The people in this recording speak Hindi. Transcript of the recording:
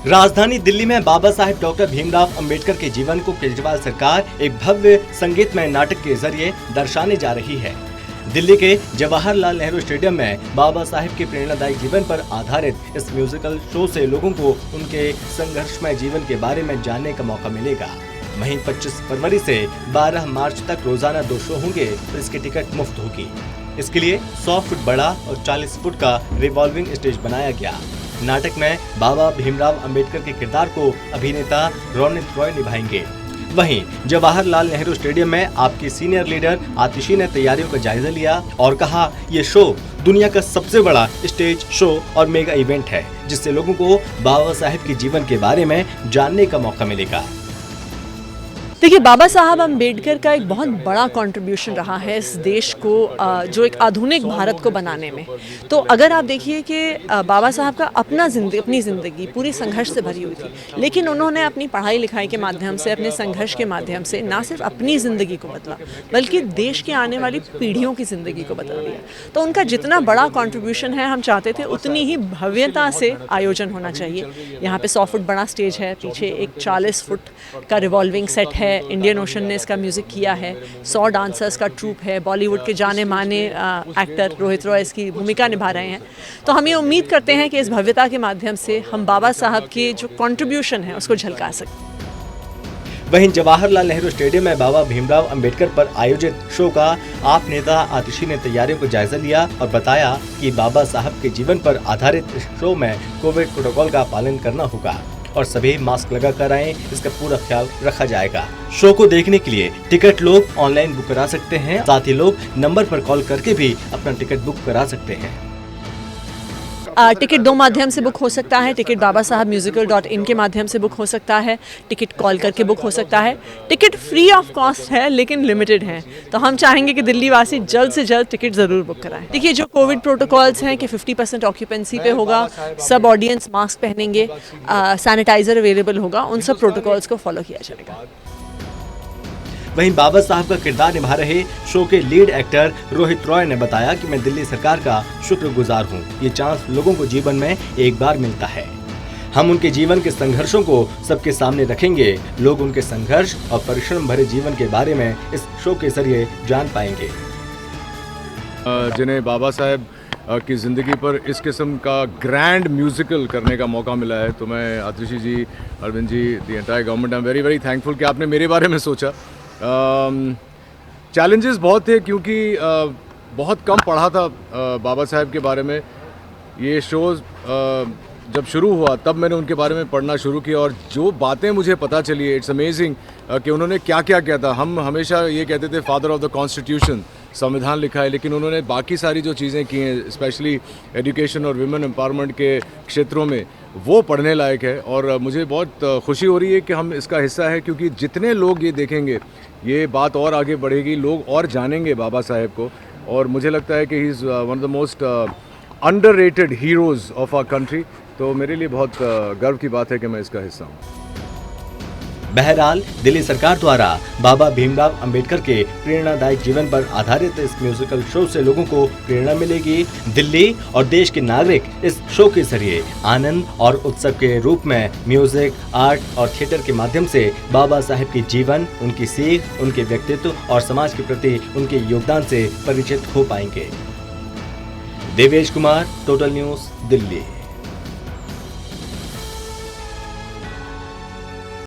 राजधानी दिल्ली में बाबा साहेब डॉक्टर भीमराव अंबेडकर के जीवन को केजरीवाल सरकार एक भव्य संगीतमय नाटक के जरिए दर्शाने जा रही है। दिल्ली के जवाहरलाल नेहरू स्टेडियम में बाबा साहेब के प्रेरणादायी जीवन पर आधारित इस म्यूजिकल शो से लोगों को उनके संघर्षमय जीवन के बारे में जानने का मौका मिलेगा। वहीं 25 फरवरी से 12 मार्च तक रोजाना 2 शो होंगे और इसकी टिकट मुफ्त होगी। इसके लिए 100 फुट बड़ा और 40 फुट का रिवॉल्विंग स्टेज बनाया गया। नाटक में बाबा भीमराव अंबेडकर के किरदार को अभिनेता रोहित रॉय निभाएंगे। वहीं जवाहरलाल नेहरू स्टेडियम में आपकी सीनियर लीडर आतिशी ने तैयारियों का जायजा लिया और कहा, ये शो दुनिया का सबसे बड़ा स्टेज शो और मेगा इवेंट है, जिससे लोगों को बाबा साहेब के जीवन के बारे में जानने का मौका मिलेगा। देखिए, बाबा साहब अम्बेडकर का एक बहुत बड़ा कंट्रीब्यूशन रहा है इस देश को जो एक आधुनिक भारत को बनाने में। तो अगर आप देखिए कि बाबा साहब का अपनी ज़िंदगी पूरी संघर्ष से भरी हुई थी, लेकिन उन्होंने अपनी पढ़ाई लिखाई के माध्यम से, अपने संघर्ष के माध्यम से ना सिर्फ अपनी ज़िंदगी को बदला, बल्कि देश की आने वाली पीढ़ियों की ज़िंदगी को बदल दिया। तो उनका जितना बड़ा कंट्रीब्यूशन है, हम चाहते थे उतनी ही भव्यता से आयोजन होना चाहिए। यहाँ पे 100 फुट बड़ा स्टेज है, पीछे एक 40 फुट का रिवॉल्विंग सेट है, इंडियन ओशन ने इसका म्यूज़िक किया है, 100 डांसर्स का ट्रूप है, बॉलीवुड के जाने माने एक्टर रोहित रॉय इसकी भूमिका निभा रहे हैं। तो हम ये उम्मीद करते हैं कि इस भव्यता के माध्यम से हम बाबा साहब के जो कंट्रीब्यूशन है उसको झलका सकें। वहीं जवाहरलाल नेहरू स्टेडियम में बाबा भीमराव अंबेडकर पर आयोजित शो का आप नेता आतिशी ने तैयारियों को जायजा लिया और बताया कि बाबा साहब के जीवन पर आधारित इस शो में कोविड प्रोटोकॉल का पालन करना होगा और सभी मास्क लगा कर आए, इसका पूरा ख्याल रखा जाएगा। शो को देखने के लिए टिकट लोग ऑनलाइन बुक करा सकते हैं, साथ ही लोग नंबर पर कॉल करके भी अपना टिकट बुक करा सकते हैं। टिकट 2 माध्यम से बुक हो सकता है। टिकट babasahabmusical.in के माध्यम से बुक हो सकता है, टिकट कॉल करके बुक हो सकता है। टिकट फ्री ऑफ कॉस्ट है लेकिन लिमिटेड है, तो हम चाहेंगे कि दिल्ली वासी जल्द से जल्द टिकट ज़रूर बुक कराएं। देखिए, जो कोविड प्रोटोकॉल्स हैं कि 50% ऑक्यूपेंसी पे होगा, सब ऑडियंस मास्क पहनेंगे, सैनिटाइजर अवेलेबल होगा, उन सब प्रोटोकॉल्स को फॉलो किया जाएगा। वहीं बाबा साहब का किरदार निभा रहे शो के लीड एक्टर रोहित रॉय ने बताया कि मैं दिल्ली सरकार का शुक्रगुजार हूं। ये चांस लोगों को जीवन में एक बार मिलता है। हम उनके जीवन के संघर्षों को सबके सामने रखेंगे। लोग उनके संघर्ष और परिश्रम भरे जीवन के बारे में इस शो के जरिए जान पाएंगे। जिन्हें बाबा साहब की ज़िंदगी पर इस किस्म का ग्रैंड म्यूज़िकल करने का मौका मिला है, तो मैं Atishi ji, Arvind ji, the entire government, I am very very thankful कि आपने मेरे बारे में सोचा। चैलेंजेस बहुत थे क्योंकि बहुत कम पढ़ा था बाबा साहब के बारे में। ये शोज़ जब शुरू हुआ तब मैंने उनके बारे में पढ़ना शुरू किया और जो बातें मुझे पता चली, इट्स अमेजिंग कि उन्होंने क्या क्या किया था। हम हमेशा ये कहते थे फादर ऑफ द कॉन्स्टिट्यूशन, संविधान लिखा है, लेकिन उन्होंने बाकी सारी जो चीज़ें की हैं, स्पेशली एजुकेशन और विमेन एम्पावरमेंट के क्षेत्रों में, वो पढ़ने लायक है। और मुझे बहुत खुशी हो रही है कि हम इसका हिस्सा है, क्योंकि जितने लोग ये देखेंगे ये बात और आगे बढ़ेगी, लोग और जानेंगे बाबा साहेब को। और मुझे लगता है कि he is one of the most underrated heroes of our country. तो मेरे लिए बहुत गर्व की बात है कि मैं इसका हिस्सा हूँ। बहरहाल दिल्ली सरकार द्वारा बाबा भीमराव अंबेडकर के प्रेरणादायक जीवन पर आधारित इस म्यूजिकल शो से लोगों को प्रेरणा मिलेगी। दिल्ली और देश के नागरिक इस शो के जरिए आनंद और उत्सव के रूप में म्यूजिक, आर्ट और थिएटर के माध्यम से बाबा साहेब के जीवन, उनकी सीख, उनके व्यक्तित्व और समाज के प्रति उनके योगदान से परिचित हो पाएंगे। Devesh Kumar, total news, Delhi.